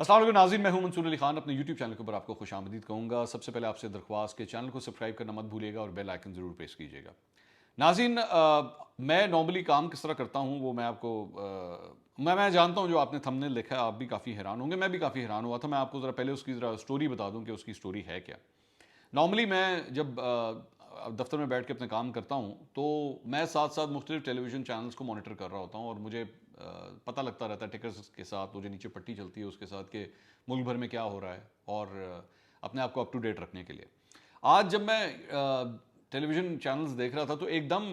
السلام علیکم ناظرین، میں ہوں منصور علی خان. اپنے یوٹیوب چینل کے اوپر آپ کو خوش آمدید کہوں گا. سب سے پہلے آپ سے درخواست کہ چینل کو سبسکرائب کرنا مت بھولیے گا اور بیل آئکن ضرور پریس کیجیے گا. ناظرین، میں نارملی کام کس طرح کرتا ہوں وہ میں آپ کو میں جانتا ہوں. جو آپ نے تھمبنیل دیکھا ہے آپ بھی کافی حیران ہوں گے، میں بھی کافی حیران ہوا تھا. میں آپ کو ذرا پہلے اس کی ذرا سٹوری بتا دوں کہ اس کی سٹوری ہے کیا. نارملی میں جب دفتر میں بیٹھ کے اپنے کام کرتا ہوں تو میں ساتھ ساتھ مختلف ٹیلی ویژن چینلز کو مانیٹر کر رہا ہوتا ہوں، اور مجھے پتہ لگتا رہتا ہے ٹکرز کے ساتھ. وہ جو نیچے پٹی چلتی ہے اس کے ساتھ کہ ملک بھر میں کیا ہو رہا ہے، اور اپنے آپ کو اپ ٹو ڈیٹ رکھنے کے لیے. آج جب میں ٹیلی ویژن چینلز دیکھ رہا تھا تو ایک دم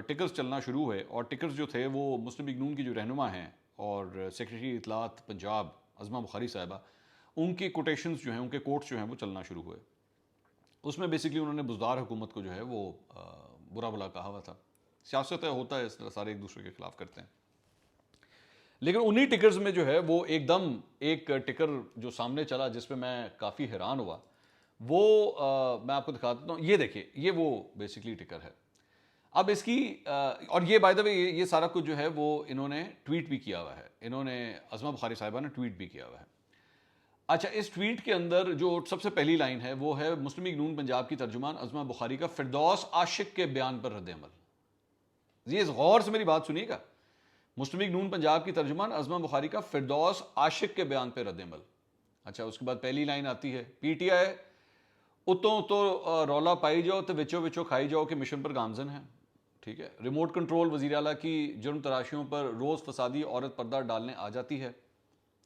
ٹکرز چلنا شروع ہوئے، اور ٹکرز جو تھے وہ مسلم لیگ نون کی جو رہنما ہیں اور سیکریٹری اطلاعات پنجاب عظمہ بخاری صاحبہ، ان کی کوٹیشنز جو ہیں، ان کے کوٹس جو ہیں وہ چلنا شروع ہوئے. اس میں بیسکلی انہوں نے بزدار حکومت کو جو ہے وہ برا بلا کہا ہوا تھا. سیاست ہوتا ہے اس طرح، سارے ایک دوسرے کے خلاف کرتے ہیں. لیکن انہی ٹکرز میں جو ہے وہ ایک دم ایک ٹکر جو سامنے چلا جس پہ میں کافی حیران ہوا، وہ میں آپ کو دکھا دیتا ہوں. یہ دیکھیے، یہ وہ بیسکلی ٹکر ہے. اب اس کی اور یہ بائی دا وے یہ سارا کچھ جو ہے وہ انہوں نے ٹویٹ بھی کیا ہوا ہے. انہوں نے عظمہ بخاری صاحبہ نے ٹویٹ بھی کیا ہوا ہے. اچھا، اس ٹویٹ کے اندر جو سب سے پہلی لائن ہے وہ ہے مسلم لیگ نون پنجاب کی ترجمان عظمہ بخاری کا فردوس عاشق کے بیان پر رد عمل. یہ غور سے میری بات سنیے گا. مسلم لیگ نون پنجاب کی ترجمان عظمہ بخاری کا فردوس عاشق کے بیان پہ رد عمل. اچھا، اس کے بعد پہلی لائن آتی ہے پی ٹی آئی اتوں تو رولا پائی جاؤ تو وچو وچو کھائی جاؤ کہ مشن پر گامزن ہے. ٹھیک ہے، ریموٹ کنٹرول وزیر اعلیٰ کی جرم تراشیوں پر روز فسادی عورت پردہ ڈالنے آ جاتی ہے.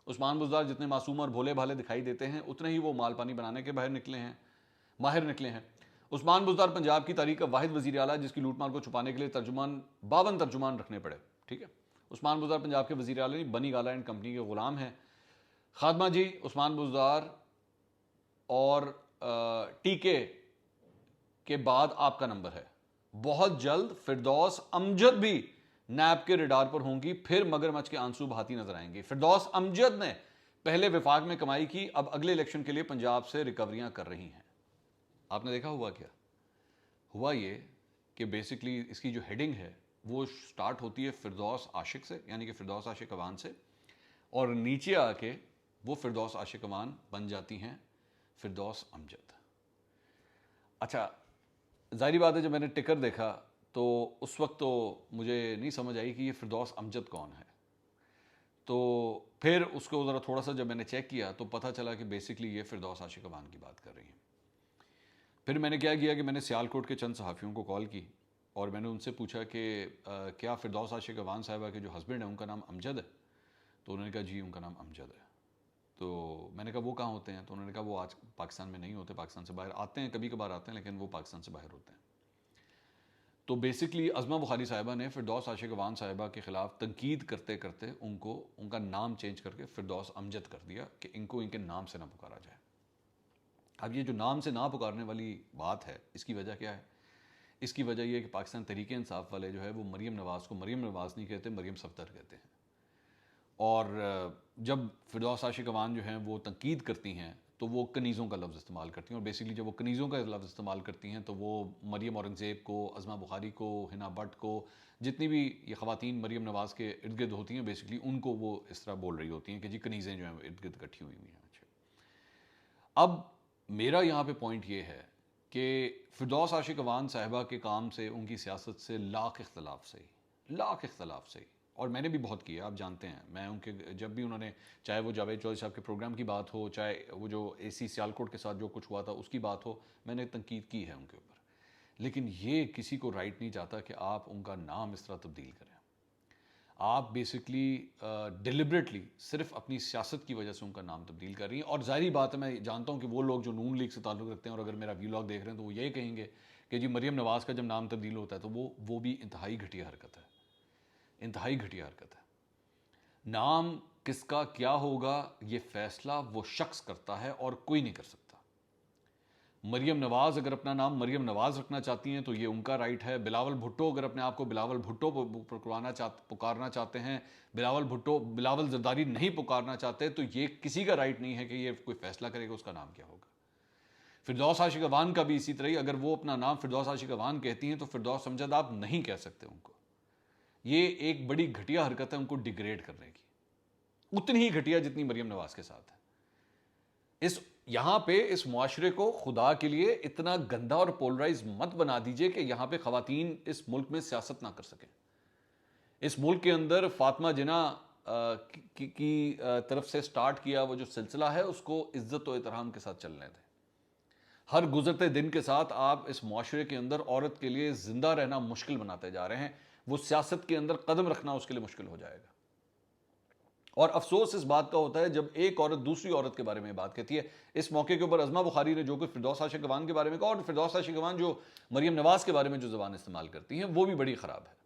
عثمان بزدار جتنے معصوم اور بھولے بھالے دکھائی دیتے ہیں اتنے ہی وہ مال پانی بنانے کے ماہر نکلے ہیں. عثمان بزدار پنجاب کی تاریخ کا واحد وزیر اعلیٰ جس کی لوٹ مار کو چھپانے کے لیے 52 ترجمان رکھنے پڑے. ٹھیک ہے، عثمان بزدار پنجاب کے وزیر اعلیٰ بنی گالا اینڈ کمپنی کے غلام ہیں. خادمہ جی، عثمان بزدار اور ٹیکے کے بعد آپ کا نمبر ہے. بہت جلد فردوس امجد بھی نیب کے ریڈار پر ہوں گی، پھر مگرمچھ کے آنسو بہاتی نظر آئیں گی. فردوس امجد نے پہلے وفاق میں کمائی کی، اب اگلے الیکشن کے لیے پنجاب سے ریکوریاں کر رہی ہیں. آپ نے دیکھا ہوا کیا ہوا؟ یہ کہ بیسکلی اس کی جو ہیڈنگ ہے وہ سٹارٹ ہوتی ہے فردوس عاشق سے، یعنی کہ فردوس عاشق اوان سے، اور نیچے آ کے وہ فردوس عاشق اوان بن جاتی ہیں فردوس امجد. اچھا، ظاہری بات ہے جب میں نے ٹکر دیکھا تو اس وقت تو مجھے نہیں سمجھ آئی کہ یہ فردوس امجد کون ہے. تو پھر اس کو ذرا تھوڑا سا جب میں نے چیک کیا تو پتہ چلا کہ بیسکلی یہ فردوس عاشق اوان کی بات کر رہی ہیں. پھر میں نے کیا کیا کہ میں نے سیالکوٹ کے چند صحافیوں کو کال کی اور میں نے ان سے پوچھا کہ کیا فردوس عاشق اوان صاحبہ کے جو ہسبینڈ ہیں ان کا نام امجد ہے؟ تو انہوں نے کہا جی ان کا نام امجد ہے. تو میں نے کہا وہ کہاں ہوتے ہیں؟ تو انہوں نے کہا وہ آج پاکستان میں نہیں ہوتے، پاکستان سے باہر آتے ہیں، کبھی کبھار آتے ہیں لیکن وہ پاکستان سے باہر ہوتے ہیں. تو بیسکلی عظمہ بخاری صاحبہ نے فردوس عاشق اوان صاحبہ کے خلاف تنقید کرتے کرتے ان کا نام چینج کر کے فردوس امجد کر دیا کہ ان کو ان کے نام سے نہ پکارا جائے. اب یہ جو نام سے نہ پکارنے والی بات ہے، اس کی وجہ کیا ہے؟ اس کی وجہ یہ ہے کہ پاکستان تحریک انصاف والے جو ہے وہ مریم نواز کو مریم نواز نہیں کہتے، مریم صفدر کہتے ہیں. اور جب فردوس عاشق اوان جو ہیں وہ تنقید کرتی ہیں تو وہ کنیزوں کا لفظ استعمال کرتی ہیں، اور بیسکلی جب وہ کنیزوں کا لفظ استعمال کرتی ہیں تو وہ مریم اورنگزیب کو، عظمہ بخاری کو، ہنا بٹ کو، جتنی بھی یہ خواتین مریم نواز کے ارد گرد ہوتی ہیں بیسکلی ان کو وہ اس طرح بول رہی ہوتی ہیں کہ جی کنیزیں جو ہیں ارد گرد اکٹھی ہوئی ہوئی ہیں. اب میرا یہاں پہ پوائنٹ یہ ہے کہ فردوس عاشق اوان صاحبہ کے کام سے، ان کی سیاست سے لاکھ اختلاف سے، اور میں نے بھی بہت کیا، آپ جانتے ہیں. میں ان کے جب بھی انہوں نے، چاہے وہ جاوید چودھری صاحب کے پروگرام کی بات ہو، چاہے وہ جو اے سی سیالکوٹ کے ساتھ جو کچھ ہوا تھا اس کی بات ہو، میں نے تنقید کی ہے ان کے اوپر. لیکن یہ کسی کو رائٹ نہیں چاہتا کہ آپ ان کا نام اس طرح تبدیل کریں. آپ بیسکلی ڈیلیبریٹلی صرف اپنی سیاست کی وجہ سے ان کا نام تبدیل کر رہی ہیں. اور ظاہری بات ہے، میں جانتا ہوں کہ وہ لوگ جو نون لیگ سے تعلق رکھتے ہیں اور اگر میرا ویلاگ دیکھ رہے ہیں تو وہ یہی کہیں گے کہ جی مریم نواز کا جب نام تبدیل ہوتا ہے تو وہ بھی انتہائی گھٹیا حرکت ہے، انتہائی گھٹیا حرکت ہے. نام کس کا کیا ہوگا یہ فیصلہ وہ شخص کرتا ہے اور کوئی نہیں کر سکتا. مریم نواز اگر اپنا نام مریم نواز رکھنا چاہتی ہیں تو یہ ان کا رائٹ ہے. بلاول بھٹو اگر اپنے آپ کو بلاول بھٹو پکارنا چاہتے ہیں، بلاول بھٹو بلاول زرداری نہیں پکارنا چاہتے، تو یہ کسی کا رائٹ نہیں ہے کہ یہ کوئی فیصلہ کرے گا اس کا نام کیا ہوگا. فردوس عاشق اوان کا بھی اسی طرح ہی، اگر وہ اپنا نام فردوس عاشق اوان کہتی ہیں تو فردوس امجد آپ نہیں کہہ سکتے ان کو. یہ ایک بڑی گھٹیا حرکت ہے ان کو ڈیگریڈ کرنے کی، اتنی ہی گھٹیا جتنی مریم نواز کے ساتھ ہے. اس یہاں پہ اس معاشرے کو خدا کے لیے اتنا گندا اور پولرائز مت بنا دیجئے کہ یہاں پہ خواتین اس ملک میں سیاست نہ کر سکیں. اس ملک کے اندر فاطمہ جناح کی طرف سے سٹارٹ کیا وہ جو سلسلہ ہے اس کو عزت و احترام کے ساتھ چلنے دیں. ہر گزرتے دن کے ساتھ آپ اس معاشرے کے اندر عورت کے لیے زندہ رہنا مشکل بناتے جا رہے ہیں. وہ سیاست کے اندر قدم رکھنا اس کے لیے مشکل ہو جائے گا. اور افسوس اس بات کا ہوتا ہے جب ایک عورت دوسری عورت کے بارے میں بات کہتی ہے. اس موقع کے اوپر عظمہ بخاری نے جو کچھ فردوس عاشق گوان کے بارے میں کہا، اور فردوس عاشق گوان جو مریم نواز کے بارے میں جو زبان استعمال کرتی ہیں وہ بھی بڑی خراب ہے.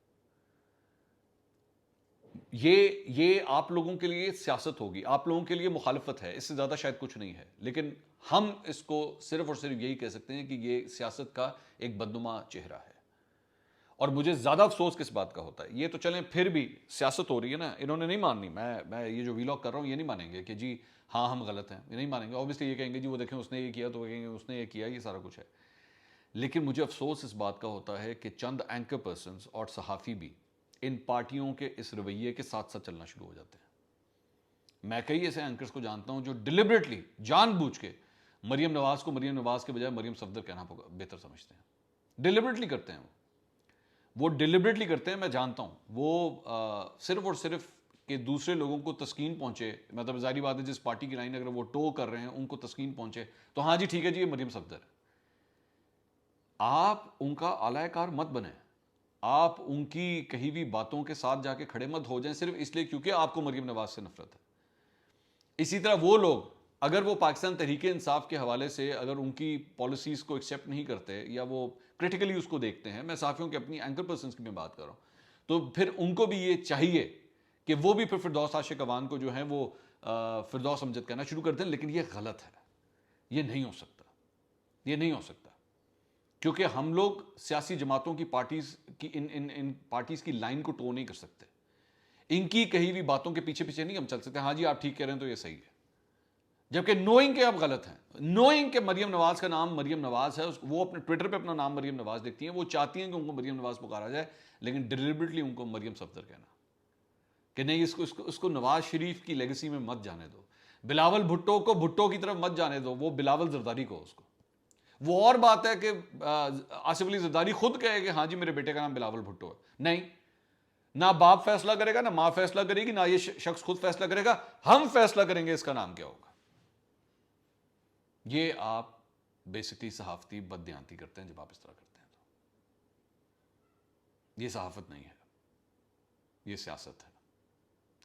یہ آپ لوگوں کے لیے سیاست ہوگی، آپ لوگوں کے لیے مخالفت ہے، اس سے زیادہ شاید کچھ نہیں ہے. لیکن ہم اس کو صرف اور صرف یہی کہہ سکتے ہیں کہ یہ سیاست کا ایک بدنما چہرہ ہے. اور مجھے زیادہ افسوس کس بات کا ہوتا ہے، یہ تو چلیں پھر بھی سیاست ہو رہی ہے نا، انہوں نے نہیں ماننی. میں یہ جو ویلاگ کر رہا ہوں یہ نہیں مانیں گے کہ جی ہاں ہم غلط ہیں، یہ نہیں مانیں گے. اوبیسلی یہ کہیں گے جی وہ دیکھیں اس نے یہ کیا، تو وہ کہیں گے اس نے یہ کیا، یہ سارا کچھ ہے. لیکن مجھے افسوس اس بات کا ہوتا ہے کہ چند اینکر پرسنز اور صحافی بھی ان پارٹیوں کے اس رویے کے ساتھ ساتھ چلنا شروع ہو جاتے ہیں. میں کئی ایسے اینکرز کو جانتا ہوں جو ڈیلیبریٹلی جان بوجھ کے مریم نواز کو مریم نواز کے بجائے مریم صفدر کہنا بہتر سمجھتے ہیں. ڈیلیبریٹلی کرتے ہیں وہ ڈیلیبریٹلی کرتے ہیں. میں جانتا ہوں وہ صرف اور صرف کہ دوسرے لوگوں کو تسکین پہنچے. مطلب ظاہری بات ہے جس پارٹی کی لائن اگر وہ ٹو کر رہے ہیں ان کو تسکین پہنچے تو ہاں جی ٹھیک ہے جی یہ مریم صفدر ہے. آپ ان کا اعلی کار مت بنیں، آپ ان کی کہی ہوئی باتوں کے ساتھ جا کے کھڑے مت ہو جائیں صرف اس لیے کیونکہ آپ کو مریم نواز سے نفرت ہے. اسی طرح وہ لوگ اگر وہ پاکستان تحریک انصاف کے حوالے سے اگر ان کی پالیسیز کو ایکسیپٹ نہیں کرتے یا وہ کرٹیکلی اس کو دیکھتے ہیں، میں صحافیوں کے اپنی اینکر پرسنز کی میں بات کر رہا ہوں، تو پھر ان کو بھی یہ چاہیے کہ وہ بھی پھر فردوس عاشق گوان کو جو ہے وہ فردوس امجد کہنا شروع کر دیں. لیکن یہ غلط ہے، یہ نہیں ہو سکتا، یہ نہیں ہو سکتا. کیونکہ ہم لوگ سیاسی جماعتوں کی پارٹیز کی ان پارٹیز کی لائن کو ٹو نہیں کر سکتے. ان کی کہی ہوئی باتوں کے پیچھے پیچھے نہیں ہم چل سکتے. ہاں جی آپ ٹھیک کہہ رہے ہیں تو یہ صحیح ہے، جبکہ نوئنگ کہ آپ غلط ہیں. نوئنگ کہ مریم نواز کا نام مریم نواز ہے، وہ اپنے ٹویٹر پہ اپنا نام مریم نواز دیکھتی ہیں، وہ چاہتی ہیں کہ ان کو مریم نواز پکارا جائے، لیکن ڈیلیبریٹلی ان کو مریم صفدر کہنا کہ نہیں اس کو نواز شریف کی لیگیسی میں مت جانے دو. بلاول بھٹو کو بھٹو کی طرف مت جانے دو، وہ بلاول زرداری کو اس کو. وہ اور بات ہے کہ آصف علی زرداری خود کہے کہ ہاں جی میرے بیٹے کا نام بلاول بھٹو ہے. نہیں، نہ باپ فیصلہ کرے گا، نہ ماں فیصلہ کرے گی، نہ یہ شخص خود فیصلہ کرے گا. ہم فیصلہ کریں گے اس کا نام کیا ہوگا. یہ آپ بیسکلی صحافتی بددیانتی کرتے ہیں جب آپ اس طرح کرتے ہیں. تو یہ صحافت نہیں ہے، یہ سیاست ہے.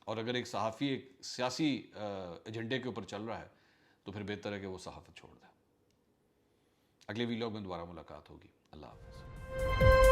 اور اگر ایک صحافی ایک سیاسی ایجنڈے کے اوپر چل رہا ہے تو پھر بہتر ہے کہ وہ صحافت چھوڑ دے. اگلے ویلاگ میں دوبارہ ملاقات ہوگی. اللہ حافظ.